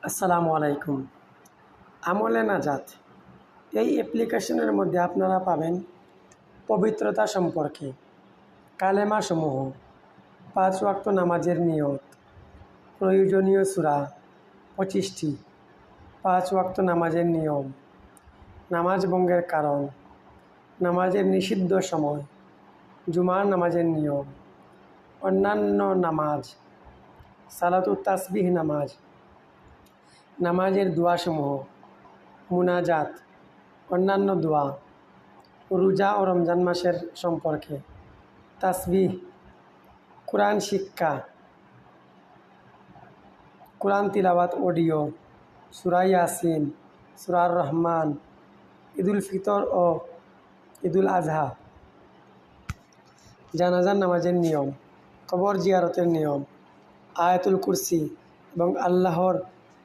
আসসালামু আলাইকুম। আমলে নাজাত এই অ্যাপ্লিকেশনের মধ্যে আপনারা পাবেন পবিত্রতা সম্পর্কে কালেমা সমূহ, 5 ওয়াক্ত নামাজের নিয়ত, প্রয়োজনীয় সূরা 25টি, 5 ওয়াক্ত নামাজের নিয়ম, নামাজ ভঙ্গের কারণ, নামাজের নিষিদ্ধ সময়, জুমার নামাজের নিয়ম, অন্যান্য নামাজ, সালাতুত তাসবিহ নামাজ, নামাজের দোয়াসমূহ, মুনাজাত, অন্যান্য দোয়া, রোজা ও রমজান মাসের সম্পর্কে, তাসবিহ, কোরআন শিক্ষা, কোরআন তিলাওয়াত অডিও, সূরা ইয়াসিন, সূরা আর রহমান, ঈদুল ফিতর ও ঈদুল আজহা, জানাজার নামাজের নিয়ম, কবর জিয়ারতের নিয়ম, আয়াতুল কুরসি এবং আল্লাহর